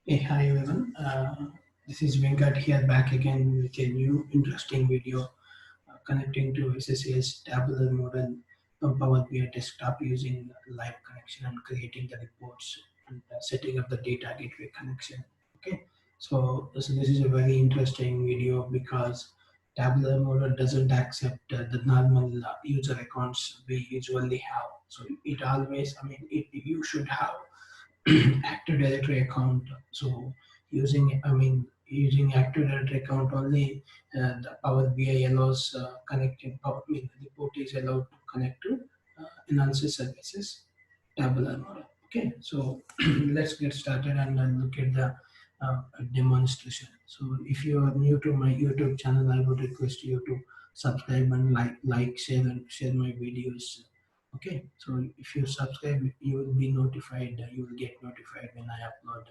Hey, hi everyone. This is Venkat here back again with a new interesting video connecting to SSA's tabular model from Power BI desktop using live connection and creating the reports and setting up the data gateway connection. Okay, so this is a very interesting video because tabular model doesn't accept the normal user accounts we usually have. So it always, you should have Active Directory account. So using Active Directory account only, the Power BI allows connecting. Report is allowed to connect to analysis services tabular model. Okay, so let's get started and look at the demonstration. So if you are new to my YouTube channel, I would request you to subscribe and share my videos. Okay, so if you subscribe, you will be notified. You will get notified when I upload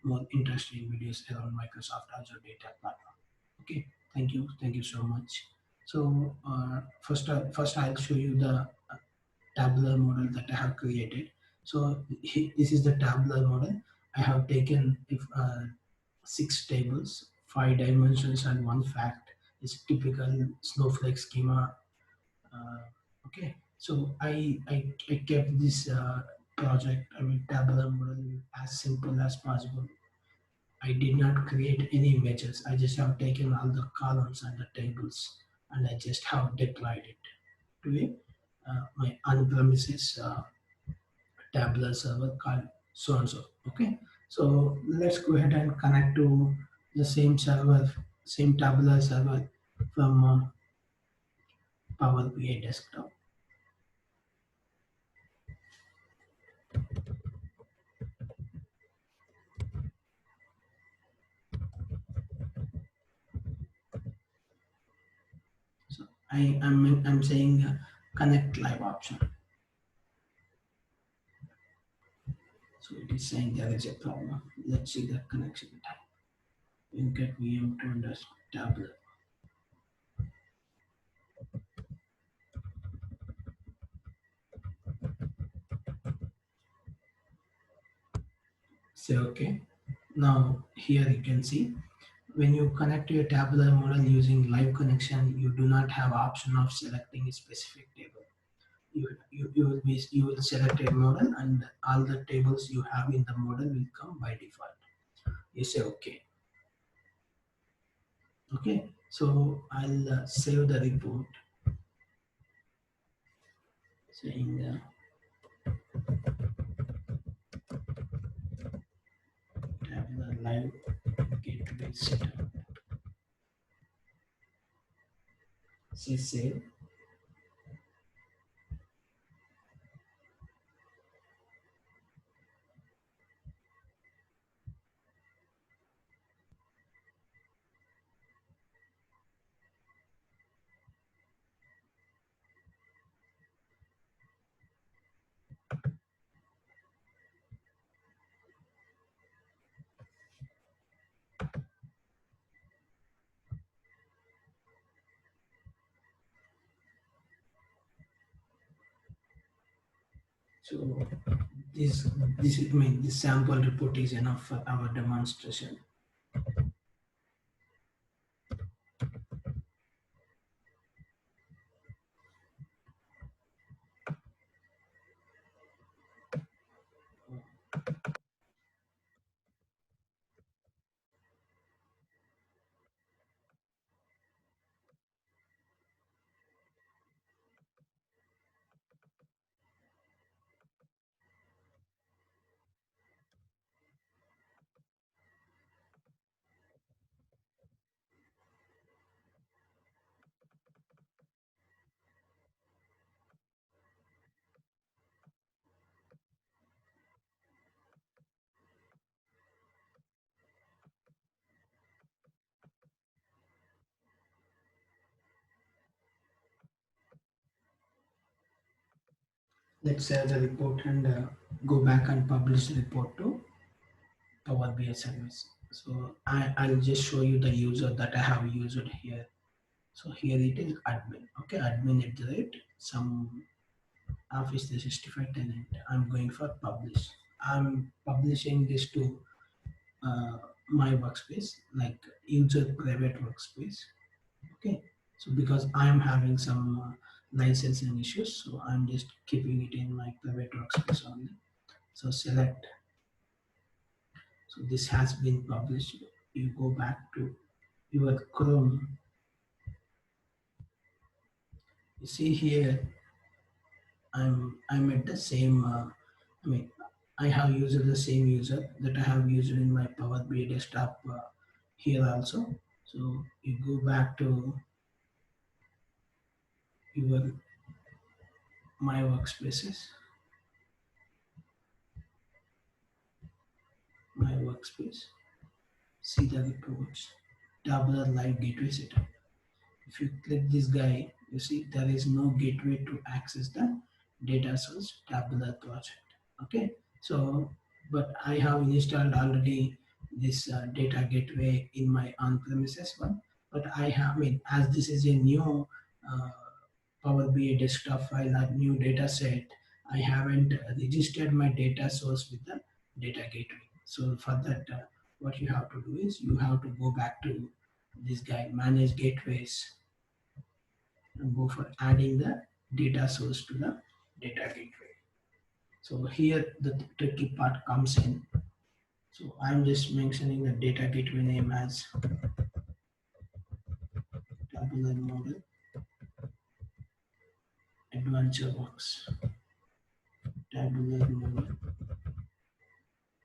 more interesting videos around Microsoft Azure Data Platform. Okay, thank you so much. So first I'll show you the tabular model that I have created. So this is the tabular model. I have taken if six tables, five dimensions, and one fact. It's typical Snowflake schema. Uh, okay, so I kept this project, tabular model as simple as possible. I did not create any images. I just have taken all the columns and the tables, and I just have deployed it to my on-premises tabular server called so and so. Okay, so let's go ahead and connect to the same server, same tabular server from Power BI desktop. So I'm saying connect live option. So it is saying there is a problem. Let's see the connection type. Get VM to understand tablet. Say okay. Now here you can see when you connect to a tabular model using live connection, you do not have option of selecting a specific table. You will select a model and all the tables you have in the model will come by default. You say okay. Okay. So I'll save the report saying tabular live gateway setup. Say save. So this this is, this sample report is enough for our demonstration. Let's save the report and go back and publish the report to Power BI service. So I'll just show you the user that I have used here. So here it is admin. Okay, admin at the rate some Office 365 tenant. I'm going for publish. I'm publishing this to uh, my workspace, like user private workspace. Okay, so because I'm having some licensing issues, so I'm just keeping it in my private workspace only. So select, so this has been published. You go back to your Chrome. You see here, I'm at the same. I mean, I have used the same user that I have used in my Power BI desktop here also. So you go back to your my workspaces, my workspace. See the reports, tabular live gateway setup. If you click this guy, you see there is no gateway to access the data source tabular project. Okay, so but I have installed already this data gateway in my on-premises one. But I have, I mean, as this is a new uh, Power BI desktop file or new data set, I haven't registered my data source with the data gateway. So for that, what you have to do is you have to go back to this guy, manage gateways, and go for adding the data source to the data gateway. So here the tricky part comes in. So I'm just mentioning the data gateway name as tabular model adventure works. Tabular model.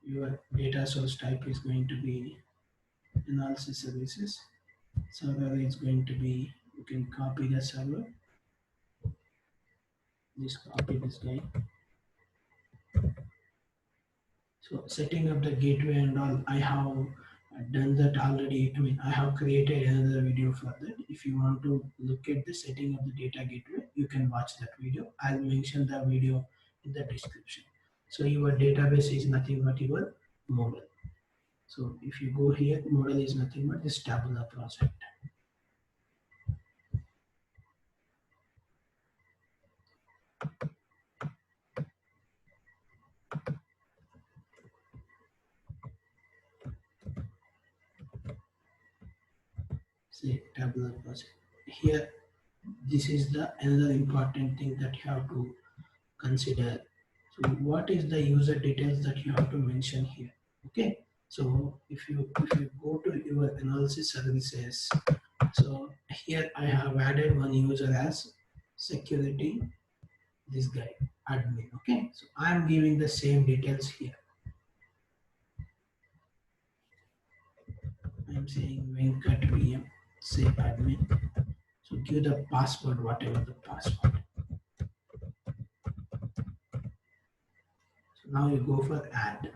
Your data source type is going to be analysis services. Server is going to be, you can copy the server. Just copy this guy. So setting up the gateway and all, I have done that already. I mean, I have created another video for that. If you want to look at the setting of the data gateway, you can watch that video. I'll mention the video in the description. So your database is nothing but your model. So if you go here, model is nothing but this tabular project. Say tabular project. Here, this is the another important thing that you have to consider. So what is the user details that you have to mention here? Okay, so if you go to your analysis services, so here I have added one user as security, this guy admin. Okay, so I'm giving the same details here. I'm saying Venkat VM, say admin. So give the password, whatever the password. So now you go for add.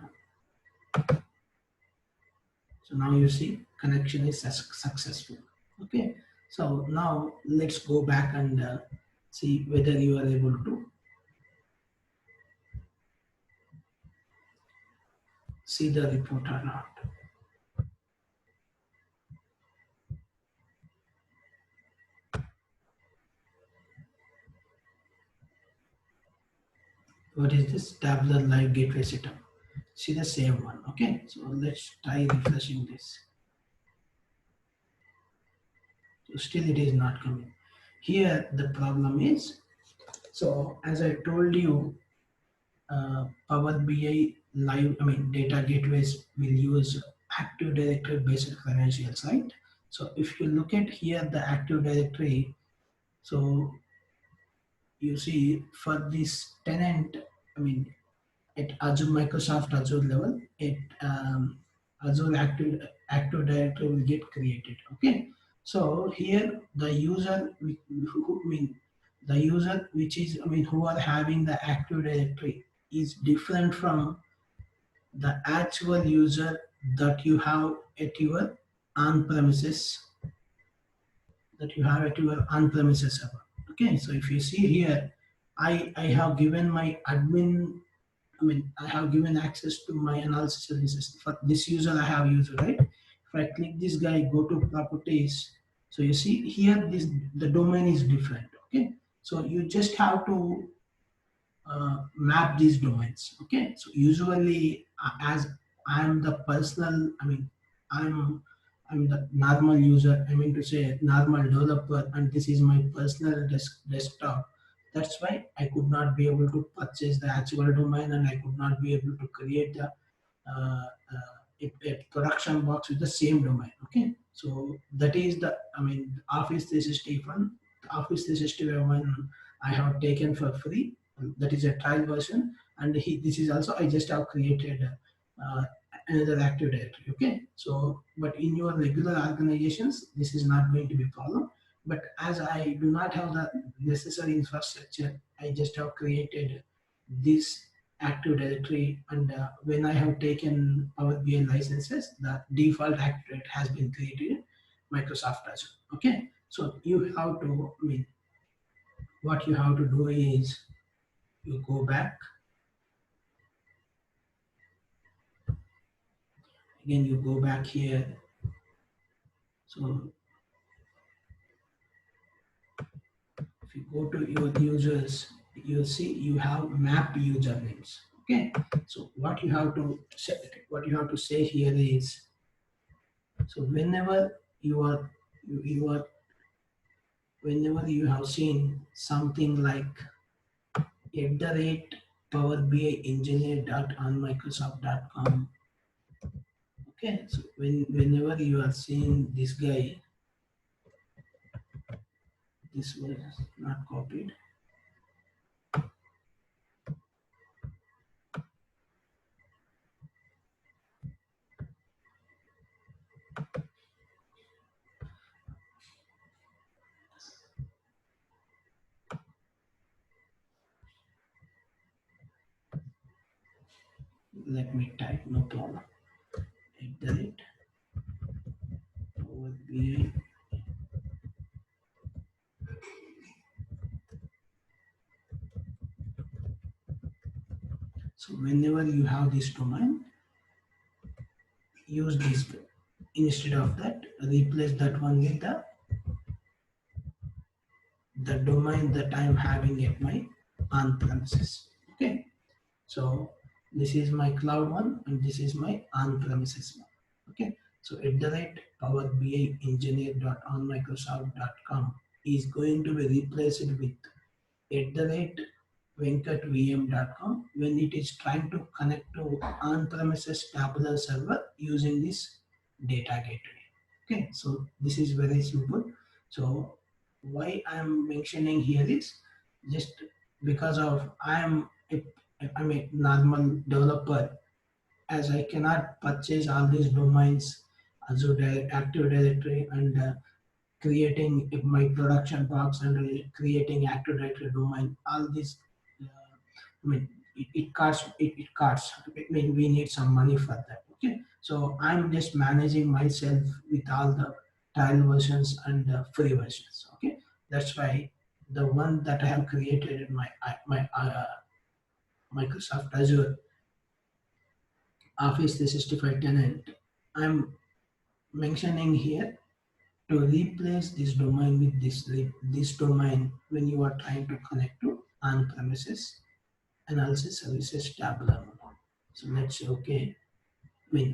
So now you see connection is successful. Okay. So now let's go back and see whether you are able to see the report or not. What is this tabular live gateway setup? See the same one. Okay. So let's try refreshing this. So still it is not coming. Here the problem is, so as I told you, Power BI live, I mean data gateways will use Active Directory based credentials, right? So if you look at here the Active Directory, so you see for this tenant, I mean at Azure Microsoft Azure level, it Azure Active Directory will get created. Okay, so here the user, I mean the user which is, I mean who are having the Active Directory is different from the actual user that you have at your on-premises, server. Okay, so if you see here, I have given my admin, I mean I have given access to my analysis services for this user I have used, right? If I click this guy, go to properties, so you see here this the domain is different. Okay, so you just have to map these domains. Okay, so usually as I'm the personal, I'm I'm the normal user, I mean to say normal developer, and this is my personal desktop. That's why I could not be able to purchase the actual domain, and I could not be able to create the a production box with the same domain. Okay, so that is the, Office 365. Office 365 I have taken for free. That is a trial version, and this is also I just have created uh, another Active Directory. Okay, so but in your regular organizations, this is not going to be a problem. But as I do not have the necessary infrastructure, I just have created this Active Directory, and when I have taken Power BI licenses, the default Active Directory has been created in Microsoft Azure. Okay, so you have to, what you have to do is you go back again, you go back here. So if you go to your users, you see you have map usernames. Okay, so what you have to say here is, so you are whenever you have seen something like @Power BI engineer dot on Microsoft.com. Okay, so whenever you are seeing this guy, this was not copied. Let me type, no problem. @Power BI. So whenever you have this domain, use this. Instead of that, replace that one with the domain that I am having at my on premises. Okay, so this is my cloud one, and this is my on premises one. Okay, so @Power BI engineer dot on Microsoft.com is going to be replaced with @venkatvm.com when it is trying to connect to on-premises tabular server using this data gateway. Okay, so this is very simple. So why I'm mentioning here is just because of I'm a normal developer, as I cannot purchase all these domains, Azure Active Directory, and creating my production box, and creating Active Directory domain. All these, it costs. It costs. We need some money for that. Okay, so I'm just managing myself with all the trial versions and free versions. Okay, that's why the one that I have created in my Microsoft Azure Office 365 tenant, I'm mentioning here to replace this domain with this domain when you are trying to connect to on-premises analysis services tabular. So let's say okay.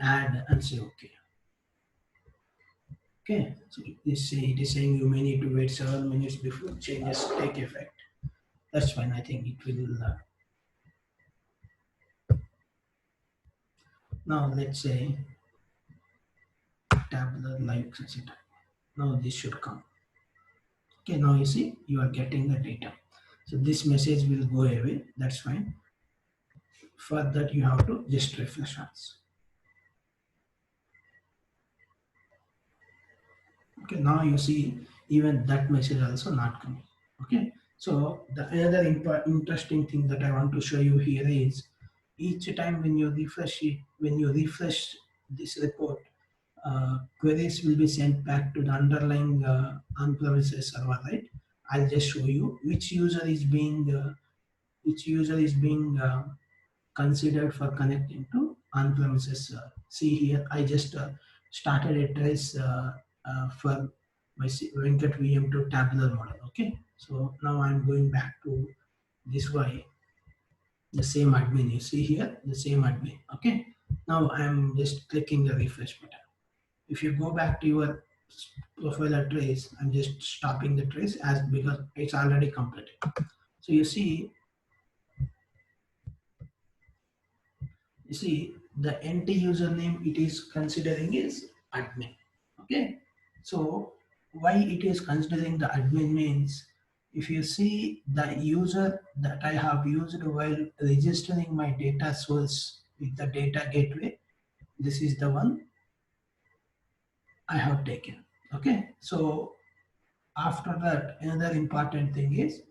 Add and say okay. Okay. So it is saying you may need to wait several minutes before changes take effect. That's fine. I think it will. Now let's say tabular live etc. Now this should come. Okay. Now you see you are getting the data. So this message will go away. That's fine. For that you have to just refresh once. Okay, now you see even that message also not coming. Okay, so the another interesting thing that I want to show you here is each time when you refresh it, when you refresh this report, queries will be sent back to the underlying on-premises server, right? I'll just show you which user is being considered for connecting to on-premises. See here, I just started a trace for my Venkat VM to tabular model. Okay, so now I'm going back to this way, the same admin. You see here, the same admin. Okay, Now I'm just clicking the refresh button. If you go back to your profile or trace, I'm just stopping the trace as because it's already completed. So you see the empty username it is considering is admin. Okay, so why it is considering the admin means if you see the user that I have used while registering my data source with the data gateway, this is the one I have taken. Okay, so after that another important thing is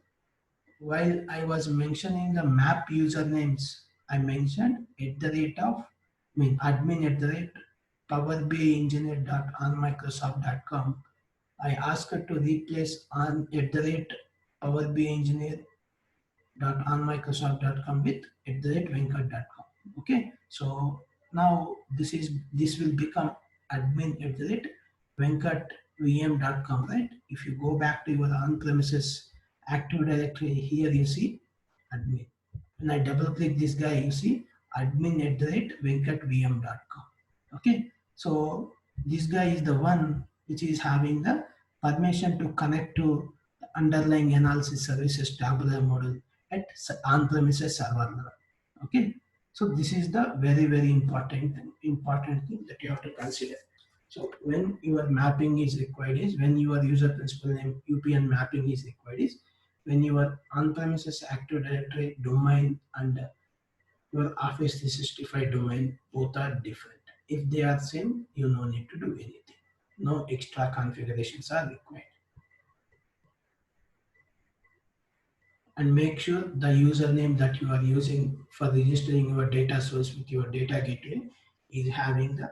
while I was mentioning the map usernames, I mentioned at the rate of, admin at the rate powerbiengineer.onmicrosoft.com. I asked her to replace on at the rate powerbiengineer.onmicrosoft.com with at the rate venkat.com. Okay, so now this will become admin at the rate venkatvm.com, right? If you go back to your on-premises Active Directory, here you see admin. When I double click this guy, you see admin at the rate venkatvm.com. Okay, so this guy is the one which is having the permission to connect to the underlying analysis services tabular model at on-premises server level. Okay, so this is the very important thing that you have to consider. So when your mapping is required is when your user principal name UPN mapping is required is when your on-premises Active Directory domain and your Office 365 domain both are different. If they are same, you no need to do anything. No extra configurations are required. And make sure the username that you are using for registering your data source with your data gateway is having the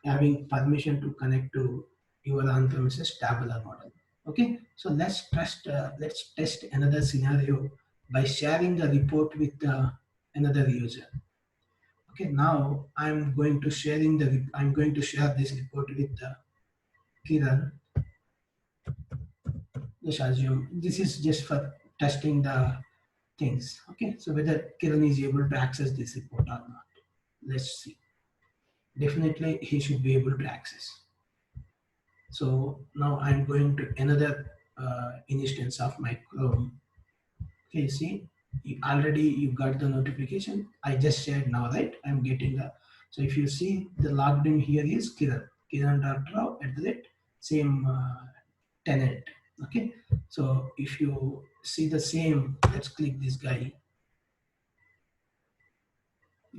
having permission to connect to your on-premises tabular model. Okay, so let's test another scenario by sharing the report with another user. Okay, now I'm going to share this report with Kiran. Just assume this is just for testing the things. Okay, so whether Kiran is able to access this report or not. Let's see. Definitely he should be able to access. So now I'm going to another instance of my Chrome. Okay, see, you got the notification. I just shared now, right? I'm getting the. So if you see the logged in here is Kiran. Kiran.rao at the rate same tenant. Okay, so if you see the same, let's click this guy.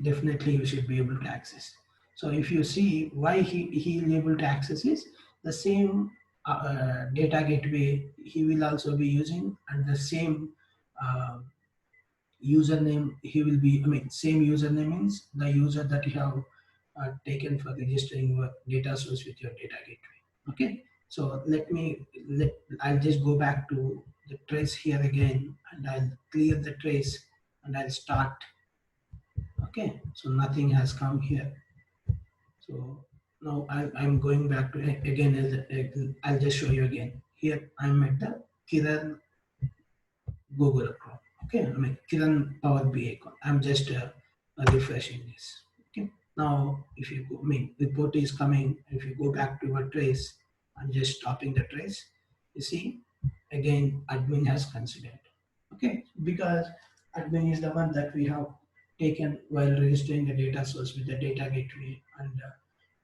Definitely you should be able to access. So if you see why he is able to access is the same data gateway he will also be using and the same uh, username he will be, same username means the user that you have taken for registering your data source with your data gateway. Okay, so I'll just go back to the trace here again and I'll clear the trace and I'll start. Okay, so nothing has come here. So now I'm going back to again. I'll just show you again. Here I'm at the Kiran Google account. Okay, Kiran Power BI account. I'm just refreshing this. Okay. Now if you go, report is coming. If you go back to your trace, I'm just stopping the trace. You see, again admin has considered. Okay, because admin is the one that we have taken while registering the data source with the data gateway, and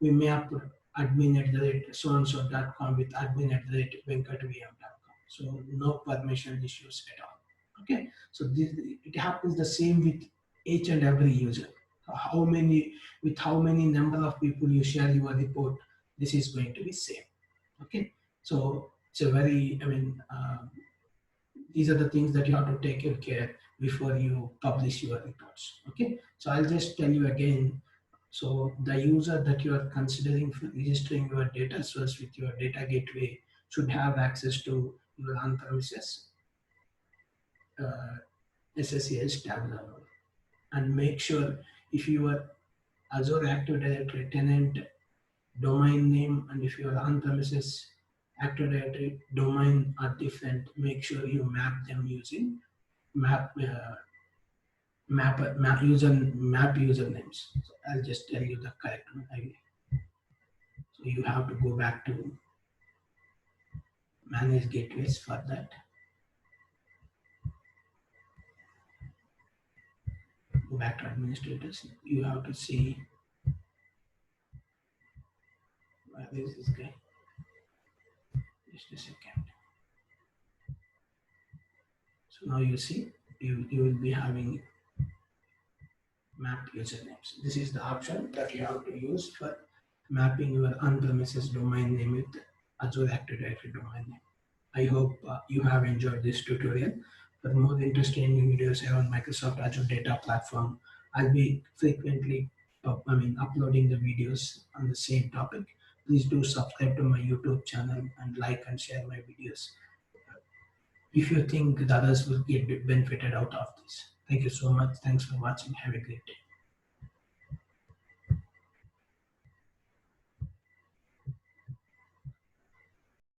we map admin at the rate so and so.com with admin at the rate venkatvm.com. So no permission issues at all. Okay, so it happens the same with each and every user. How many with how many number of people you share your report, this is going to be same. Okay, so it's a very these are the things that you have to take care before you publish your reports. Okay, so I'll just tell you again. So the user that you are considering for registering your data source with your data gateway should have access to your on-premises SSAS tabular role. And make sure if your Azure Active Directory tenant domain name and if your on-premises Active Directory domain are different, make sure you map them using map map usernames. So I'll just tell you the correct one. So you have to go back to manage gateways for that. Go back to administrators. You have to see where is this guy. Just a second. So now you see you will be having mapped usernames. This is the option that you have to use for mapping your on-premises domain name with Azure Active Directory domain name. I hope you have enjoyed this tutorial. For more interesting videos around Microsoft Azure Data Platform, I'll be frequently uploading the videos on the same topic. Please do subscribe to my YouTube channel and like and share my videos if you think the others will get benefited out of this. Thank you so much. Thanks for watching. Have a great day.